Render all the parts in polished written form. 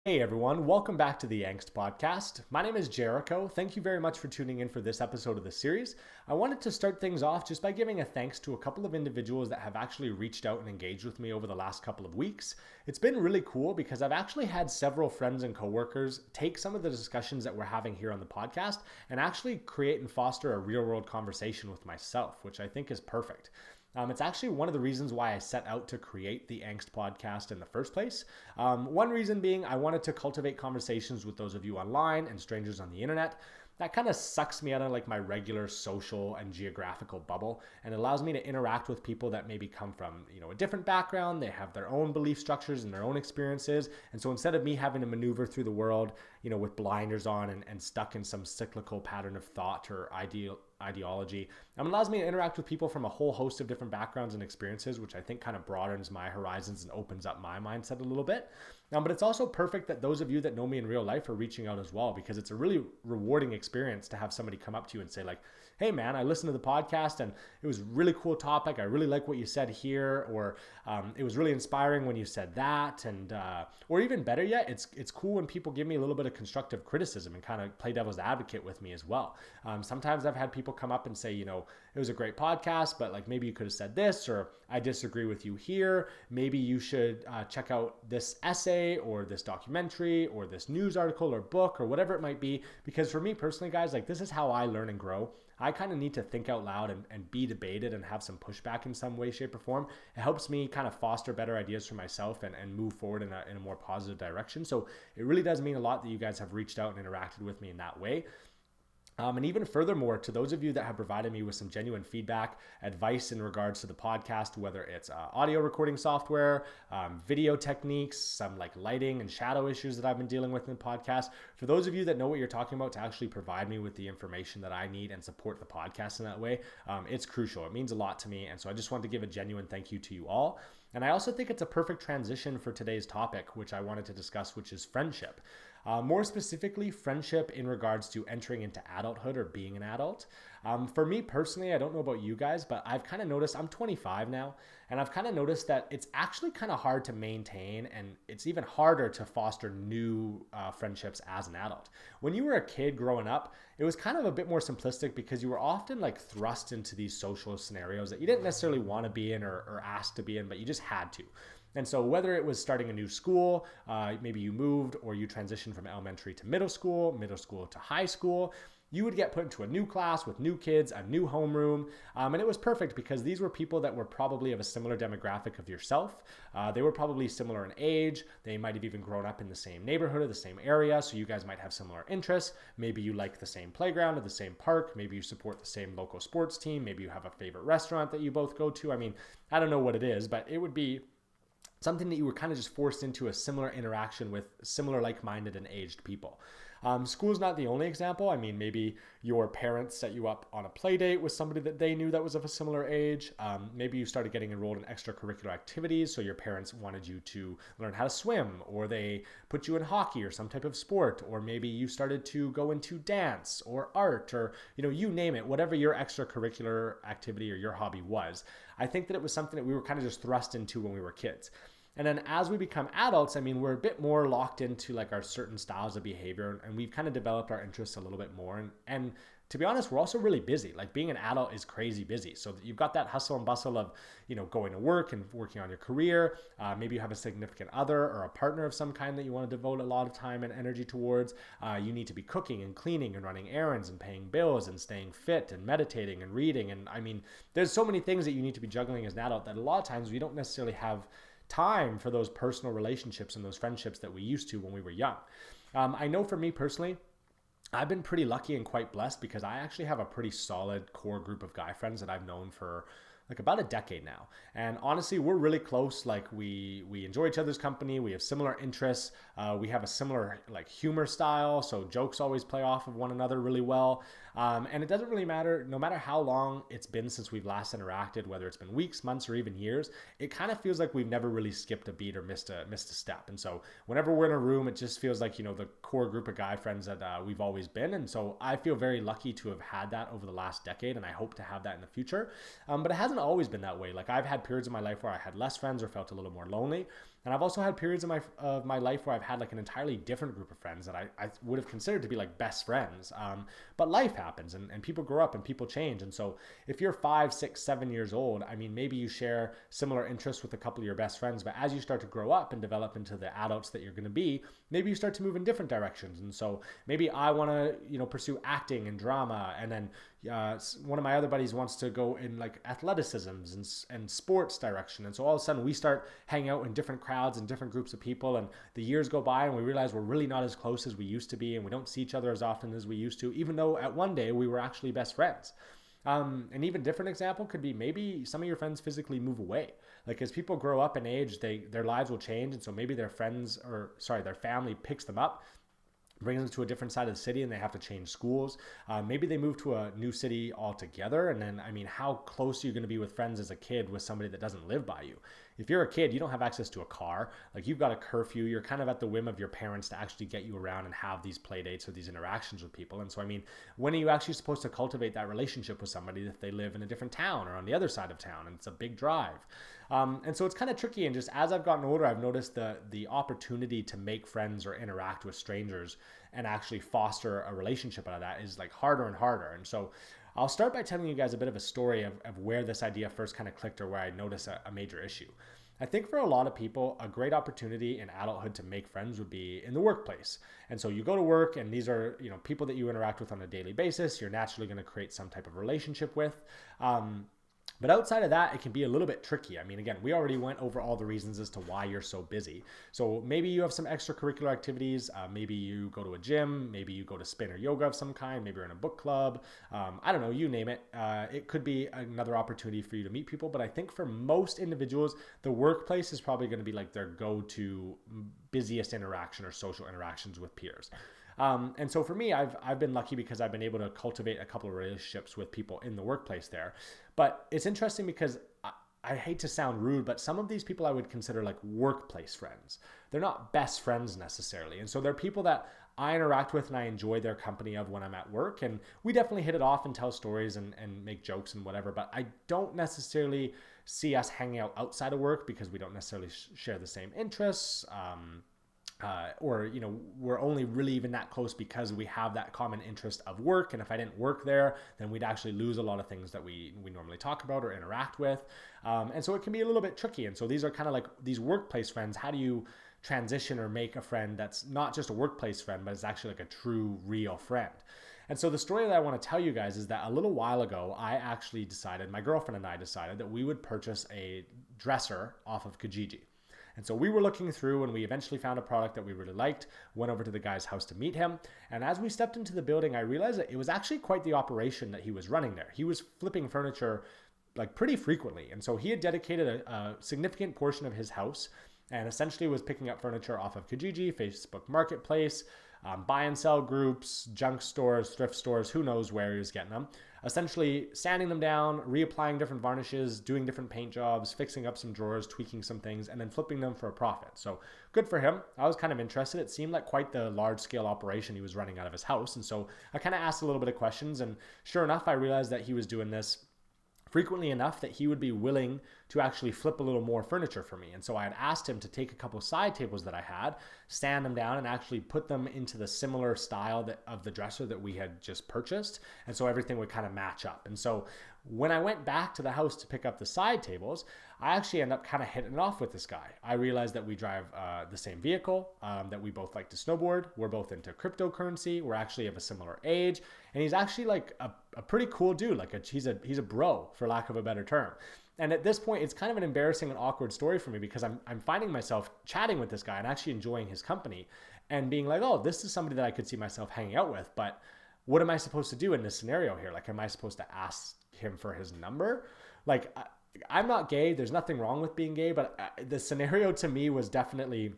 Hey everyone, welcome back to the Angst Podcast. My name is Jericho. Thank you very much for tuning in for this episode of the series. I wanted to start things off just by giving a thanks to a couple of individuals that have actually reached out and engaged with me over the last couple of weeks. It's been really cool because I've actually had several friends and coworkers take some of the discussions that we're having here on the podcast and actually create and foster a real world conversation with myself, which I think is perfect. It's actually one of the reasons why I set out to create the Angst Podcast in the first place. One reason being I wanted to cultivate conversations with those of you online and strangers on the internet. That kind of sucks me out of like my regular social and geographical bubble and allows me to interact with people that maybe come from, a different background. They have their own belief structures and their own experiences. And so instead of me having to maneuver through the world, with blinders on and stuck in some cyclical pattern of thought or ideology, it allows me to interact with people from a whole host of different backgrounds and experiences, which I think kind of broadens my horizons and opens up my mindset a little bit. But it's also perfect that those of you that know me in real life are reaching out as well, because it's a really rewarding experience to have somebody come up to you and say like, hey man, I listened to the podcast and it was a really cool topic. I really like what you said here, or it was really inspiring when you said that. And or even better yet, it's cool when people give me a little bit of constructive criticism and kind of play devil's advocate with me as well. Sometimes I've had people come up and say, it was a great podcast, but like maybe you could have said this, or I disagree with you here. Maybe you should check out this essay or this documentary or this news article or book or whatever it might be. Because for me personally, guys, like this is how I learn and grow. I kind of need to think out loud and be debated and have some pushback in some way, shape, or form. It helps me kind of foster better ideas for myself and move forward in a more positive direction. So it really does mean a lot that you guys have reached out and interacted with me in that way. And even furthermore, to those of you that have provided me with some genuine feedback, advice in regards to the podcast, whether it's audio recording software, video techniques, some like lighting and shadow issues that I've been dealing with in the podcast. For those of you that know what you're talking about, to actually provide me with the information that I need and support the podcast in that way, it's crucial. It means a lot to me. And so I just want to give a genuine thank you to you all. And I also think it's a perfect transition for today's topic, which I wanted to discuss, which is friendship. More specifically, friendship in regards to entering into adulthood or being an adult. For me personally, I don't know about you guys, but I've kind of noticed, I'm 25 now, and I've kind of noticed that it's actually kind of hard to maintain, and it's even harder to foster new friendships as an adult. When you were a kid growing up, it was kind of a bit more simplistic because you were often like thrust into these social scenarios that you didn't necessarily want to be in or asked to be in, but you just had to. And so whether it was starting a new school, maybe you moved or you transitioned from elementary to middle school to high school, you would get put into a new class with new kids, a new homeroom. And it was perfect because these were people that were probably of a similar demographic of yourself. They were probably similar in age. They might have even grown up in the same neighborhood or the same area. So you guys might have similar interests. Maybe you like the same playground or the same park. Maybe you support the same local sports team. Maybe you have a favorite restaurant that you both go to. I mean, I don't know what it is, but it would be something that you were kind of just forced into a similar interaction with similar like-minded and aged people. School's not the only example. I mean, maybe your parents set you up on a play date with somebody that they knew that was of a similar age. Maybe you started getting enrolled in extracurricular activities, so your parents wanted you to learn how to swim, or they put you in hockey or some type of sport, or maybe you started to go into dance or art, or you name it, whatever your extracurricular activity or your hobby was. I think that it was something that we were kind of just thrust into when we were kids. And then as we become adults, I mean, we're a bit more locked into like our certain styles of behavior, and we've kind of developed our interests a little bit more. And to be honest, we're also really busy. Like being an adult is crazy busy. So you've got that hustle and bustle of, going to work and working on your career. Maybe you have a significant other or a partner of some kind that you want to devote a lot of time and energy towards. You need to be cooking and cleaning and running errands and paying bills and staying fit and meditating and reading. And I mean, there's so many things that you need to be juggling as an adult that a lot of times we don't necessarily have time for those personal relationships and those friendships that we used to when we were young. I know for me personally, I've been pretty lucky and quite blessed because I actually have a pretty solid core group of guy friends that I've known for like about a decade now. And honestly, we're really close. Like we enjoy each other's company. We have similar interests. We have a similar like humor style. So jokes always play off of one another really well. And it doesn't really matter, no matter how long it's been since we've last interacted, whether it's been weeks, months, or even years, it kind of feels like we've never really skipped a beat or missed a step. And so whenever we're in a room, it just feels like, the core group of guy friends that we've always been. And so I feel very lucky to have had that over the last decade, and I hope to have that in the future. But it hasn't always been that way. Like I've had periods in my life where I had less friends or felt a little more lonely. And I've also had periods of my life where I've had like an entirely different group of friends that I would have considered to be like best friends. But life happens and people grow up and people change. And so if you're 5, 6, 7 years old, I mean, maybe you share similar interests with a couple of your best friends, but as you start to grow up and develop into the adults that you're going to be, maybe you start to move in different directions. And so maybe I want to, pursue acting and drama, and then one of my other buddies wants to go in like athleticisms and sports direction. And so all of a sudden we start hanging out in different crowds and different groups of people, and the years go by and we realize we're really not as close as we used to be, and we don't see each other as often as we used to, even though at one day we were actually best friends. An even different example could be maybe some of your friends physically move away. Like as people grow up in age, their lives will change, and so maybe their family picks them up, brings them to a different side of the city, and they have to change schools. Maybe they move to a new city altogether. And then, I mean, how close are you going to be with friends as a kid with somebody that doesn't live by you? If you're a kid, you don't have access to a car. Like you've got a curfew. You're kind of at the whim of your parents to actually get you around and have these play dates or these interactions with people. And so, I mean, when are you actually supposed to cultivate that relationship with somebody if they live in a different town or on the other side of town and it's a big drive? And so it's kind of tricky. And just as I've gotten older, I've noticed the opportunity to make friends or interact with strangers and actually foster a relationship out of that is like harder and harder. And so I'll start by telling you guys a bit of a story of where this idea first kind of clicked, or where I noticed a major issue. I think for a lot of people, a great opportunity in adulthood to make friends would be in the workplace. And so you go to work, and these are, people that you interact with on a daily basis. You're naturally going to create some type of relationship with. But outside of that, it can be a little bit tricky. I mean, again, we already went over all the reasons as to why you're so busy. So maybe you have some extracurricular activities. Maybe you go to a gym. Maybe you go to spin or yoga of some kind. Maybe you're in a book club. I don't know, you name it. It could be another opportunity for you to meet people. But I think for most individuals, the workplace is probably going to be like their go-to busiest interaction or social interactions with peers. And so for me, I've been lucky because I've been able to cultivate a couple of relationships with people in the workplace there. But it's interesting because I hate to sound rude, but some of these people I would consider like workplace friends. They're not best friends necessarily. And so they're people that I interact with and I enjoy their company of when I'm at work. And we definitely hit it off and tell stories and make jokes and whatever. But I don't necessarily see us hanging out outside of work because we don't necessarily share the same interests. Or we're only really even that close because we have that common interest of work. And if I didn't work there, then we'd actually lose a lot of things that we normally talk about or interact with. And so it can be a little bit tricky. And so these are kind of like these workplace friends. How do you transition or make a friend that's not just a workplace friend, but it's actually like a true, real friend? And so the story that I want to tell you guys is that a little while ago, my girlfriend and I decided that we would purchase a dresser off of Kijiji. And so we were looking through, and we eventually found a product that we really liked, went over to the guy's house to meet him. And as we stepped into the building, I realized that it was actually quite the operation that he was running there. He was flipping furniture like pretty frequently. And so he had dedicated a significant portion of his house and essentially was picking up furniture off of Kijiji, Facebook Marketplace, buy and sell groups, junk stores, thrift stores, who knows where he was getting them. Essentially sanding them down, reapplying different varnishes, doing different paint jobs, fixing up some drawers, tweaking some things, and then flipping them for a profit. So good for him. I was kind of interested. It seemed like quite the large-scale operation he was running out of his house. And so I kind of asked a little bit of questions, and sure enough, I realized that he was doing this frequently enough that he would be willing to actually flip a little more furniture for me. And so I had asked him to take a couple side tables that I had, sand them down, and actually put them into the similar style of the dresser that we had just purchased. And so everything would kind of match up. And so when I went back to the house to pick up the side tables, I actually ended up kind of hitting it off with this guy. I realized that we drive the same vehicle, that we both like to snowboard. We're both into cryptocurrency. We're actually of a similar age. And he's actually like a pretty cool dude. Like he's a bro, for lack of a better term. And at this point, it's kind of an embarrassing and awkward story for me because I'm finding myself chatting with this guy and actually enjoying his company and being like, oh, this is somebody that I could see myself hanging out with. But what am I supposed to do in this scenario here? Like, am I supposed to ask him for his number? Like, I'm not gay. There's nothing wrong with being gay. But the scenario to me was definitely,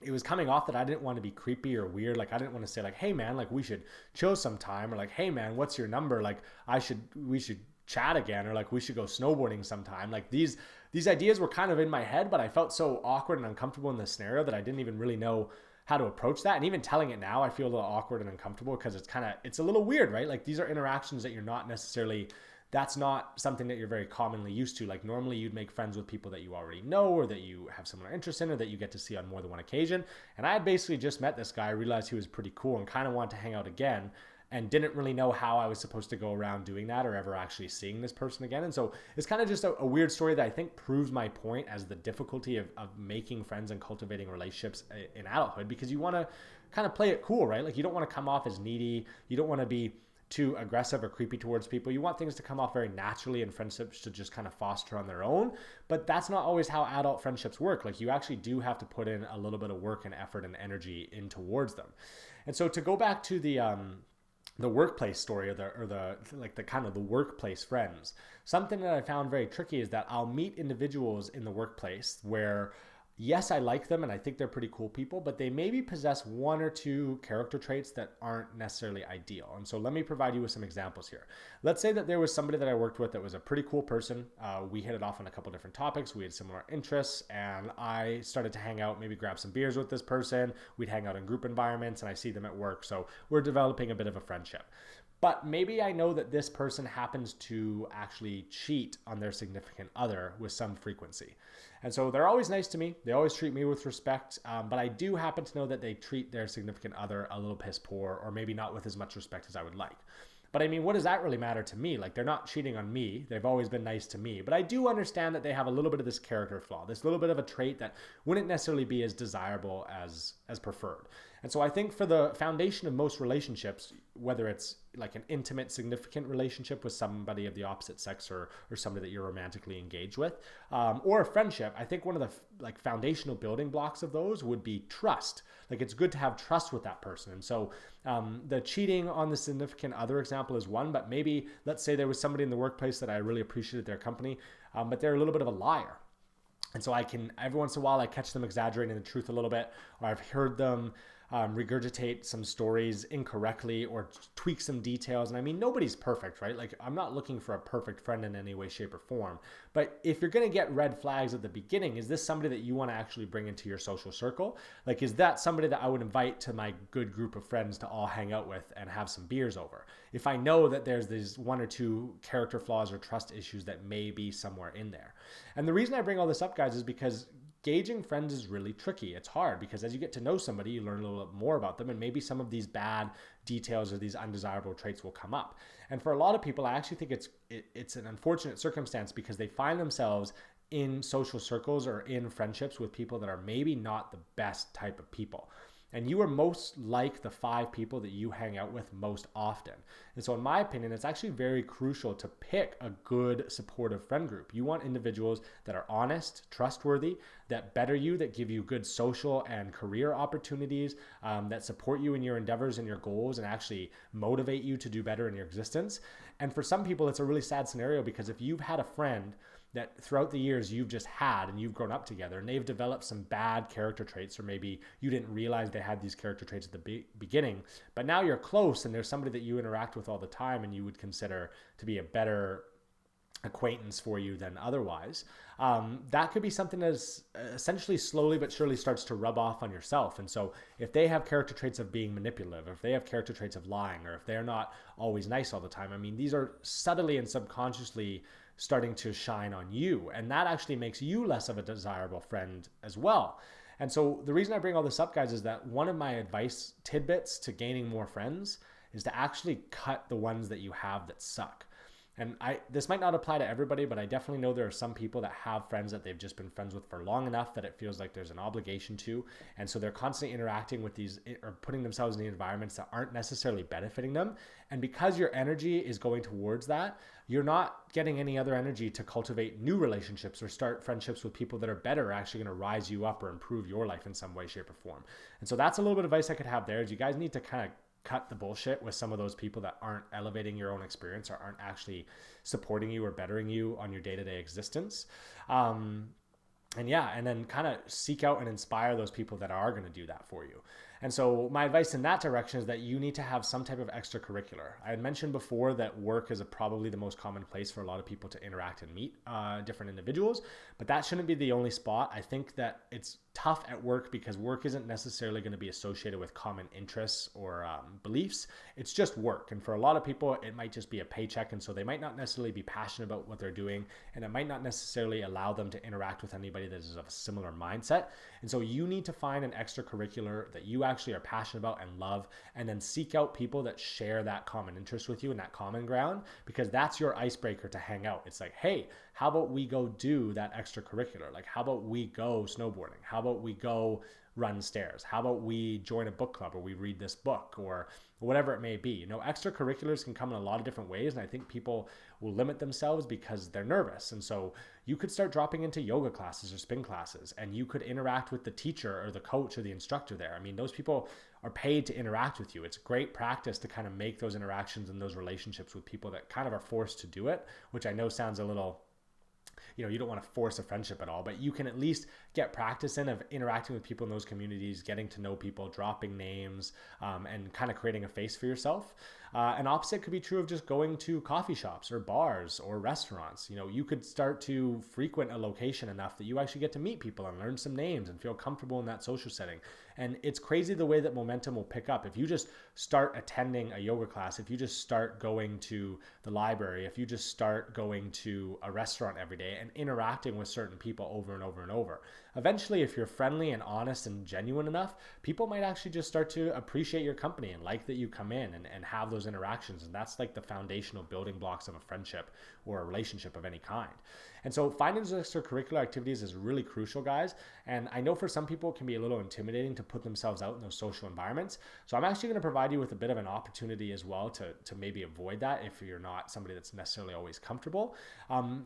it was coming off that I didn't want to be creepy or weird. Like, I didn't want to say like, hey man, like we should chill sometime, or like, hey man, what's your number? Like we should chat again, or like we should go snowboarding sometime. Like these ideas were kind of in my head, but I felt so awkward and uncomfortable in this scenario that I didn't even really know how to approach that. And even telling it now, I feel a little awkward and uncomfortable because it's a little weird, right? Like these are interactions that you're not necessarily that's not something that you're very commonly used to. Like normally you'd make friends with people that you already know or that you have similar interests in or that you get to see on more than one occasion. And I had basically just met this guy, realized he was pretty cool and kind of wanted to hang out again, and didn't really know how I was supposed to go around doing that or ever actually seeing this person again. And so it's kind of just a weird story that I think proves my point as the difficulty of making friends and cultivating relationships in adulthood, because you want to kind of play it cool, right? Like you don't want to come off as needy. You don't want to be too aggressive or creepy towards people. You want things to come off very naturally and friendships to just kind of foster on their own. But that's not always how adult friendships work. Like you actually do have to put in a little bit of work and effort and energy in towards them. And so to go back to the workplace story or the workplace friends, something that I found very tricky is that I'll meet individuals in the workplace where yes, I like them and I think they're pretty cool people, but they maybe possess one or two character traits that aren't necessarily ideal. And so let me provide you with some examples here. Let's say that there was somebody that I worked with that was a pretty cool person. We hit it off on a couple different topics. We had similar interests and I started to hang out, maybe grab some beers with this person. We'd hang out in group environments and I see them at work. So we're developing a bit of a friendship. But maybe I know that this person happens to actually cheat on their significant other with some frequency. And so they're always nice to me. They always treat me with respect. But I do happen to know that they treat their significant other a little piss poor or maybe not with as much respect as I would like. But I mean, what does that really matter to me? Like they're not cheating on me. They've always been nice to me. But I do understand that they have a little bit of this character flaw, this little bit of a trait that wouldn't necessarily be as desirable as preferred. And so I think for the foundation of most relationships, whether it's like an intimate, significant relationship with somebody of the opposite sex or somebody that you're romantically engaged with, or a friendship, I think one of the foundational building blocks of those would be trust. Like it's good to have trust with that person. And so the cheating on the significant other example is one, but maybe let's say there was somebody in the workplace that I really appreciated their company, but they're a little bit of a liar. And so every once in a while, I catch them exaggerating the truth a little bit, or I've heard them regurgitate some stories incorrectly or tweak some details. And I mean, nobody's perfect, right? Like I'm not looking for a perfect friend in any way, shape or form. But if you're going to get red flags at the beginning, is this somebody that you want to actually bring into your social circle? Like, is that somebody that I would invite to my good group of friends to all hang out with and have some beers over? If I know that there's these one or two character flaws or trust issues that may be somewhere in there. And the reason I bring all this up, guys, is because gauging friends is really tricky. It's hard because as you get to know somebody, you learn a little bit more about them, and maybe some of these bad details or these undesirable traits will come up. And for a lot of people, I actually think it's an unfortunate circumstance because they find themselves in social circles or in friendships with people that are maybe not the best type of people. And you are most like the 5 people that you hang out with most often. And so in my opinion, it's actually very crucial to pick a good supportive friend group. You want individuals that are honest, trustworthy, that better you, that give you good social and career opportunities, that support you in your endeavors and your goals and actually motivate you to do better in your existence. And for some people, it's a really sad scenario because if you've had a friend that throughout the years you've just had and you've grown up together and they've developed some bad character traits, or maybe you didn't realize they had these character traits at the beginning, but now you're close and there's somebody that you interact with all the time and you would consider to be a better acquaintance for you than otherwise, that could be something that is essentially slowly but surely starts to rub off on yourself. And so if they have character traits of being manipulative, if they have character traits of lying, or if they're not always nice all the time, I mean, these are subtly and subconsciously starting to shine on you. And that actually makes you less of a desirable friend as well. And so the reason I bring all this up, guys, is that one of my advice tidbits to gaining more friends is to actually cut the ones that you have that suck. And this might not apply to everybody, but I definitely know there are some people that have friends that they've just been friends with for long enough that it feels like there's an obligation to. And so they're constantly interacting with these or putting themselves in the environments that aren't necessarily benefiting them. And because your energy is going towards that, you're not getting any other energy to cultivate new relationships or start friendships with people that are better, are actually going to rise you up or improve your life in some way, shape, or form. And so that's a little bit of advice I could have there is you guys need to kind of cut the bullshit with some of those people that aren't elevating your own experience or aren't actually supporting you or bettering you on your day-to-day existence. And then kind of seek out and inspire those people that are going to do that for you. And so my advice in that direction is that you need to have some type of extracurricular. I had mentioned before that work is probably the most common place for a lot of people to interact and meet different individuals, but that shouldn't be the only spot. I think that it's tough at work because work isn't necessarily going to be associated with common interests or beliefs. It's just work. And for a lot of people, it might just be a paycheck. And so they might not necessarily be passionate about what they're doing. And it might not necessarily allow them to interact with anybody that is of a similar mindset. And so you need to find an extracurricular that you actually are passionate about and love, and then seek out people that share that common interest with you and that common ground, because that's your icebreaker to hang out. It's like, hey, how about we go do that extracurricular? Like, how about we go snowboarding? How about we go run stairs? How about we join a book club, or we read this book, or whatever it may be? You know, extracurriculars can come in a lot of different ways, and I think people will limit themselves because they're nervous. And so you could start dropping into yoga classes or spin classes, and you could interact with the teacher or the coach or the instructor there. I mean, those people are paid to interact with you. It's great practice to kind of make those interactions and those relationships with people that kind of are forced to do it, which I know sounds a little, you know, you don't want to force a friendship at all, but you can at least get practice in of interacting with people in those communities, getting to know people, dropping names, and kind of creating a face for yourself. An opposite could be true of just going to coffee shops or bars or restaurants. You know, you could start to frequent a location enough that you actually get to meet people and learn some names and feel comfortable in that social setting. And it's crazy the way that momentum will pick up. If you just start attending a yoga class, if you just start going to the library, if you just start going to a restaurant every day and interacting with certain people over and over and over, eventually, if you're friendly and honest and genuine enough, people might actually just start to appreciate your company and like that you come in and have those interactions. And that's like the foundational building blocks of a friendship or a relationship of any kind. And so finding those extracurricular activities is really crucial, guys. And I know for some people it can be a little intimidating to put themselves out in those social environments. So I'm actually going to provide you with a bit of an opportunity as well to maybe avoid that if you're not somebody that's necessarily always comfortable.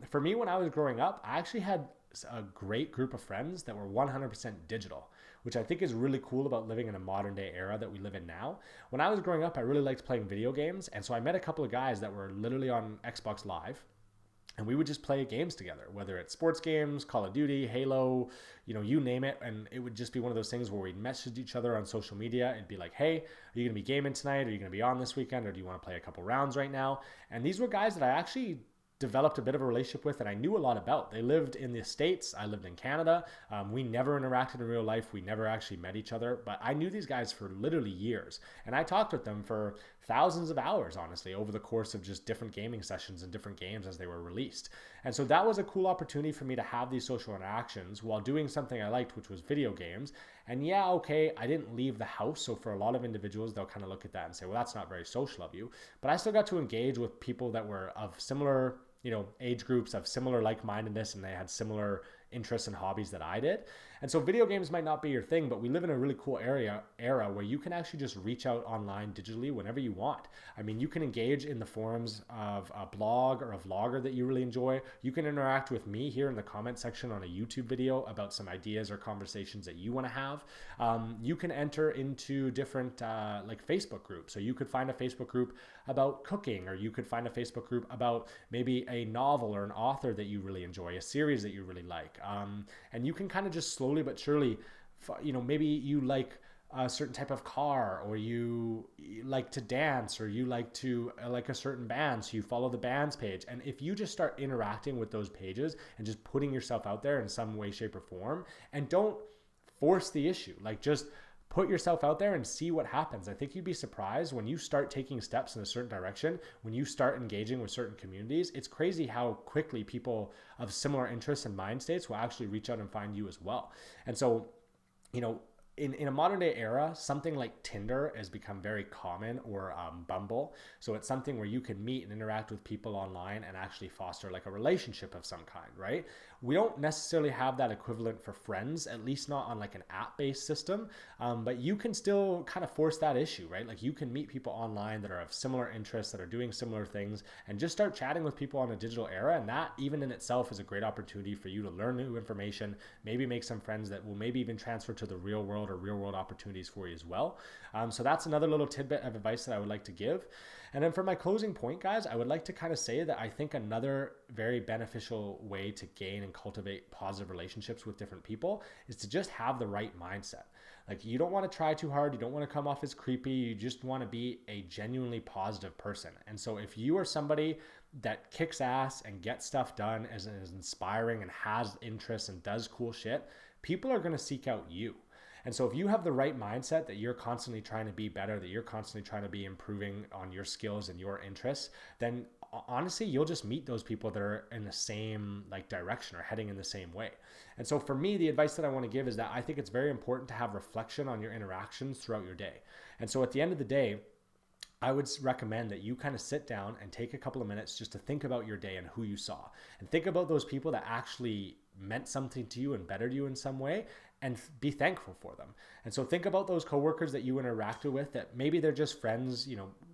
For me, when I was growing up, I actually had a great group of friends that were 100% digital, which I think is really cool about living in a modern day era that we live in now. When I was growing up, I really liked playing video games. And so I met a couple of guys that were literally on Xbox Live, and we would just play games together, whether it's sports games, Call of Duty, Halo, you know, you name it. And it would just be one of those things where we'd message each other on social media. It'd be like, hey, are you going to be gaming tonight? Are you going to be on this weekend? Or do you want to play a couple rounds right now? And these were guys that I actually developed a bit of a relationship with and I knew a lot about. They lived in the States. I lived in Canada. We never interacted in real life. We never actually met each other, but I knew these guys for literally years. And I talked with them for thousands of hours, honestly, over the course of just different gaming sessions and different games as they were released. And so that was a cool opportunity for me to have these social interactions while doing something I liked, which was video games. And yeah, okay, I didn't leave the house. So for a lot of individuals, they'll kind of look at that and say, well, that's not very social of you. But I still got to engage with people that were of similar, you know, age groups, of similar like-mindedness, and they had similar interests and hobbies that I did. And so video games might not be your thing, but we live in a really cool era where you can actually just reach out online digitally whenever you want. I mean, you can engage in the forums of a blog or a vlogger that you really enjoy. You can interact with me here in the comment section on a YouTube video about some ideas or conversations that you want to have. You can enter into different like Facebook groups. So you could find a Facebook group about cooking, or you could find a Facebook group about maybe a novel or an author that you really enjoy, a series that you really like. And you can kind of just slowly but surely, you know, maybe you like a certain type of car, or you like to dance, or you like to like a certain band, so you follow the band's page. And if you just start interacting with those pages and just putting yourself out there in some way, shape, or form, and don't force the issue, like just put yourself out there and see what happens. I think you'd be surprised when you start taking steps in a certain direction, when you start engaging with certain communities. It's crazy how quickly people of similar interests and mind states will actually reach out and find you as well. And so, you know, in a modern day era, something like Tinder has become very common, or Bumble. So it's something where you can meet and interact with people online and actually foster like a relationship of some kind, right? We don't necessarily have that equivalent for friends, at least not on like an app-based system, but you can still kind of force that issue, right? Like you can meet people online that are of similar interests, that are doing similar things, and just start chatting with people on a digital era. And that even in itself is a great opportunity for you to learn new information, maybe make some friends that will maybe even transfer to the real world world or real world opportunities for you as well. So that's another little tidbit of advice that I would like to give. And then for my closing point, guys, I would like to kind of say that I think another very beneficial way to gain and cultivate positive relationships with different people is to just have the right mindset. Like, you don't want to try too hard. You don't want to come off as creepy. You just want to be a genuinely positive person. And so if you are somebody that kicks ass and gets stuff done, is inspiring and has interests and does cool shit, people are going to seek out you. And so if you have the right mindset that you're constantly trying to be better, that you're constantly trying to be improving on your skills and your interests, then honestly, you'll just meet those people that are in the same direction or heading in the same way. And so for me, the advice that I want to give is that I think it's very important to have reflection on your interactions throughout your day. And so at the end of the day, I would recommend that you kind of sit down and take a couple of minutes just to think about your day and who you saw, and think about those people that actually meant something to you and bettered you in some way, and be thankful for them. And so think about those coworkers that you interacted with, that maybe they're just friends,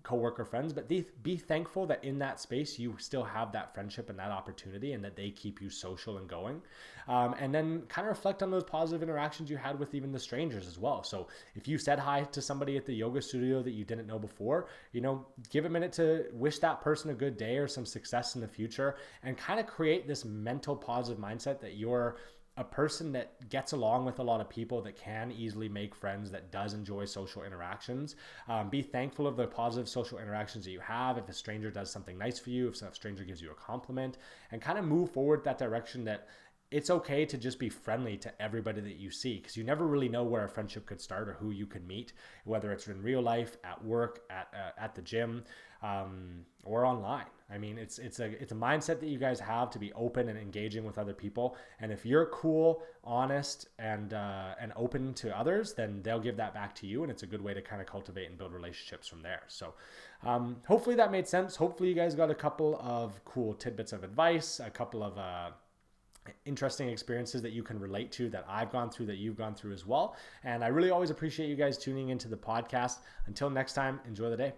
coworker friends, but be thankful that in that space you still have that friendship and that opportunity, and that they keep you social and going. And then kind of reflect on those positive interactions you had with even the strangers as well. So if you said hi to somebody at the yoga studio that you didn't know before, give a minute to wish that person a good day or some success in the future, and kind of create this mental positive mindset that you're a person that gets along with a lot of people, that can easily make friends, that does enjoy social interactions. Be thankful of the positive social interactions that you have. If a stranger does something nice for you, if a stranger gives you a compliment, and kind of move forward that direction, that it's okay to just be friendly to everybody that you see, because you never really know where a friendship could start or who you could meet, whether it's in real life, at work, at the gym, or online. I mean, it's a mindset that you guys have to be open and engaging with other people. And if you're cool, honest, and open to others, then they'll give that back to you. And it's a good way to kind of cultivate and build relationships from there. So hopefully that made sense. Hopefully you guys got a couple of cool tidbits of advice, a couple of interesting experiences that you can relate to, that I've gone through, that you've gone through as well. And I really always appreciate you guys tuning into the podcast. Until next time, enjoy the day.